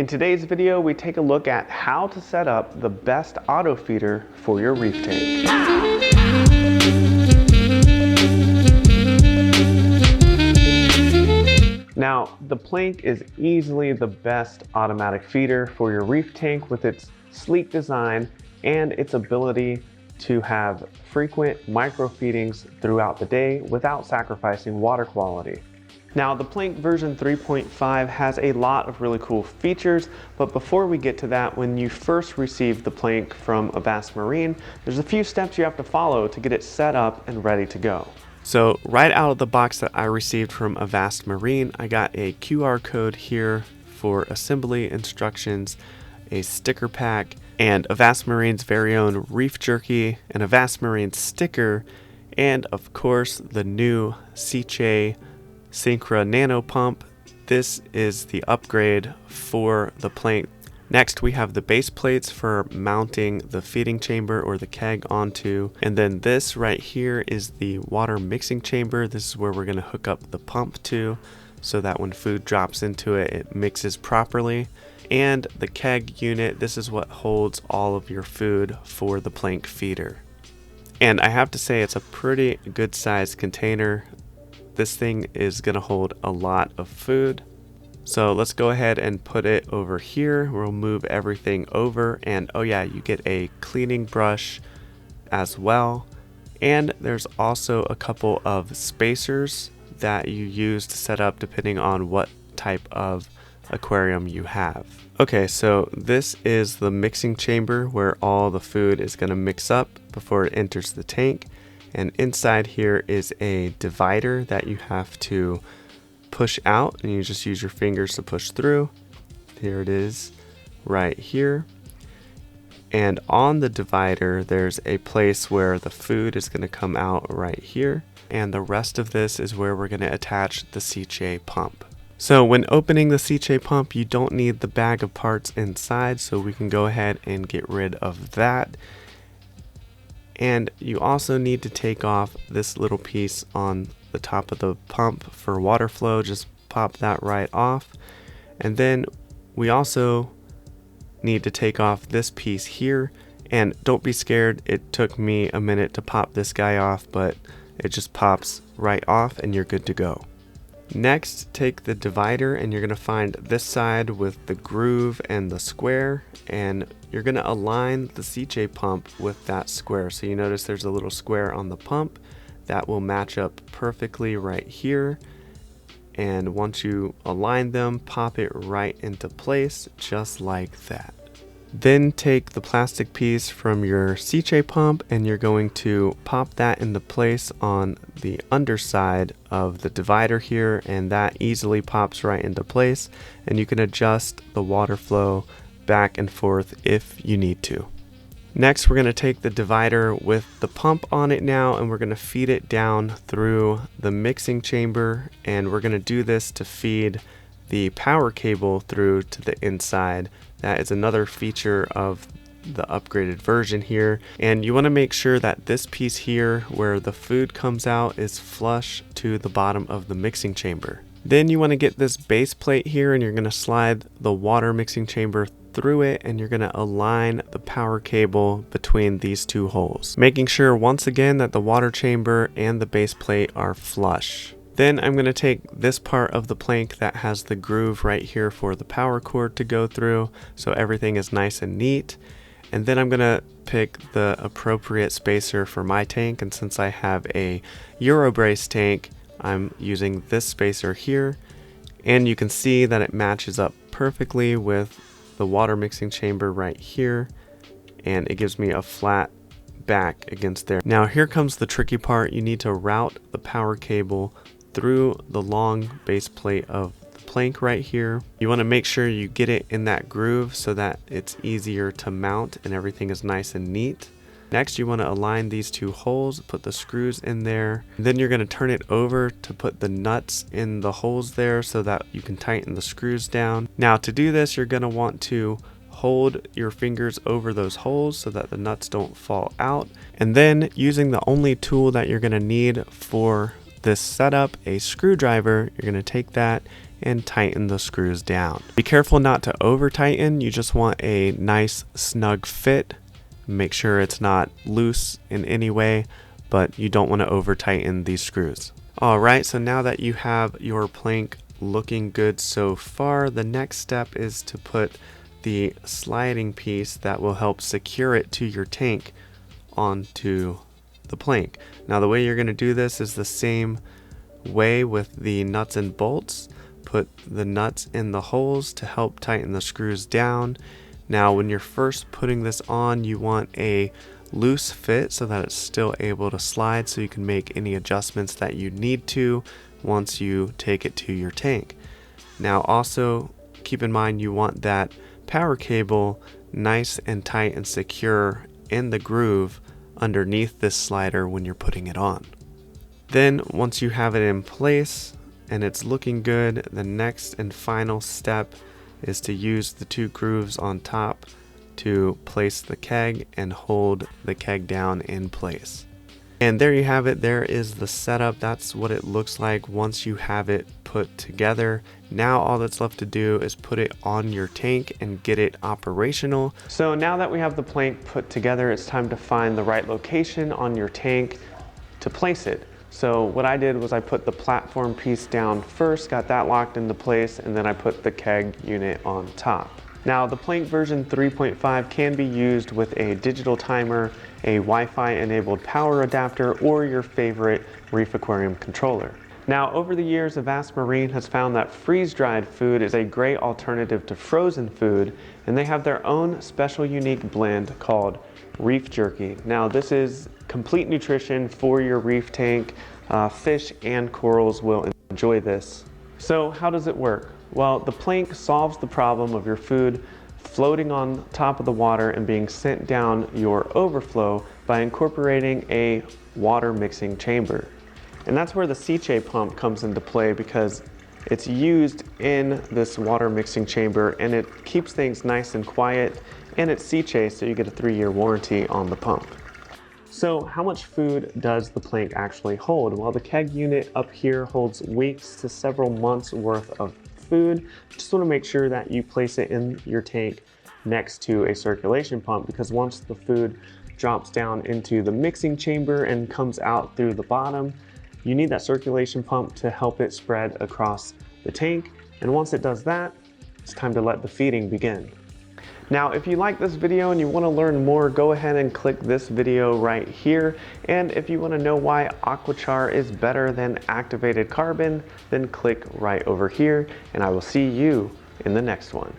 In today's video, we take a look at how to set up the best auto feeder for your reef tank. Now, the Plank is easily the best automatic feeder for your reef tank with its sleek design and its ability to have frequent micro feedings throughout the day without sacrificing water quality. Now, the Plank version 3.5 has a lot of really cool features, but before we get to that, when you first receive the Plank from Avast Marine, there's a few steps you have to follow to get it set up and ready to go. So right out of the box that I received from Avast Marine, I got a QR code here for assembly instructions, a sticker pack, and Avast Marine's very own reef jerky, an Avast Marine sticker, and of course the new sicce syncra nano pump. This is the upgrade for the Plank. Next, we have the base plates for mounting the feeding chamber or the keg onto. And then this right here is the water mixing chamber. This is where we're going to hook up the pump to so that when food drops into it, it mixes properly. And the keg unit, this is what holds all of your food for the Plank feeder. And I have to say it's a pretty good sized container. This thing is going to hold a lot of food. So let's go ahead and put it over here. We'll move everything over, and oh yeah, you get a cleaning brush as well. And there's also a couple of spacers that you use to set up depending on what type of aquarium you have. Okay, so this is the mixing chamber where all the food is going to mix up before it enters the tank. And inside here is a divider that you have to push out, and you just use your fingers to push through. Here it is right here. And on the divider, there's a place where the food is going to come out right here. And the rest of this is where we're going to attach the sicce pump. So when opening the sicce pump, you don't need the bag of parts inside, so we can go ahead and get rid of that. And you also need to take off this little piece on the top of the pump for water flow. Just pop that right off. And then we also need to take off this piece here. And don't be scared, it took me a minute to pop this guy off, but it just pops right off and you're good to go. Next, take the divider and you're going to find this side with the groove and the square, and you're going to align the sicce pump with that square. So you notice there's a little square on the pump that will match up perfectly right here. And once you align them, pop it right into place just like that. Then take the plastic piece from your sicce pump and you're going to pop that into place on the underside of the divider here, and that easily pops right into place, and you can adjust the water flow back and forth if you need to. Next, we're going to take the divider with the pump on it now, and we're going to feed it down through the mixing chamber, and we're going to do this to feed the power cable through to the inside. That is another feature of the upgraded version here, and you want to make sure that this piece here where the food comes out is flush to the bottom of the mixing chamber. Then you want to get this base plate here, and you're going to slide the water mixing chamber through it, and you're going to align the power cable between these two holes, making sure once again that the water chamber and the base plate are flush. Then I'm going to take this part of the Plank that has the groove right here for the power cord to go through, so everything is nice and neat. And then I'm going to pick the appropriate spacer for my tank, and since I have a Eurobrace tank, I'm using this spacer here. And you can see that it matches up perfectly with the water mixing chamber right here, and it gives me a flat back against there. Now here comes the tricky part. You need to route the power cable through the long base plate of the Plank right here. You want to make sure you get it in that groove so that it's easier to mount and everything is nice and neat. Next, you want to align these two holes, put the screws in there. Then you're going to turn it over to put the nuts in the holes there so that you can tighten the screws down. Now to do this, you're going to want to hold your fingers over those holes so that the nuts don't fall out. And then using the only tool that you're going to need for this setup a screwdriver, you're going to take that and tighten the screws down. Be careful not to over tighten. You just want a nice snug fit. Make sure it's not loose in any way, but you don't want to over tighten these screws. Alright, so now that you have your plank looking good so far, the next step is to put the sliding piece that will help secure it to your tank onto the plank. Now the way you're going to do this is the same way with the nuts and bolts. Put the nuts in the holes to help tighten the screws down. Now when you're first putting this on, you want a loose fit so that it's still able to slide, so you can make any adjustments that you need to once you take it to your tank. Now also keep in mind you want that power cable nice and tight and secure in the groove underneath this slider when you're putting it on. Then once you have it in place and it's looking good, the next and final step is to use the two grooves on top to place the keg and hold the keg down in place. And there you have it. There is the setup. That's what it looks like once you have it put together. Now all that's left to do is put it on your tank and get it operational. So now that we have the plank put together, it's time to find the right location on your tank to place it. So what I did was I put the platform piece down first, got that locked into place, and then I put the keg unit on top. Now the plank version 3.5 can be used with a digital timer, a Wi-Fi enabled power adapter, or your favorite Reef aquarium controller. Now over the years, Avast Marine has found that freeze-dried food is a great alternative to frozen food, and they have their own special unique blend called Reef Jerky. Now this is complete nutrition for your reef tank. Fish and corals will enjoy this. So how does it work? Well, the plank solves the problem of your food floating on top of the water and being sent down your overflow by incorporating a water mixing chamber. And that's where the sicce pump comes into play, because it's used in this water mixing chamber and it keeps things nice and quiet, and it's sicce, so you get a 3-year warranty on the pump. So how much food does the plank actually hold? Well, the keg unit up here holds weeks to several months worth of food. Just want to make sure that you place it in your tank next to a circulation pump, because once the food drops down into the mixing chamber and comes out through the bottom, you need that circulation pump to help it spread across the tank. And once it does that, it's time to let the feeding begin. Now, if you like this video and you want to learn more, go ahead and click this video right here. And if you want to know why Aquachar is better than activated carbon, then click right over here, and I will see you in the next one.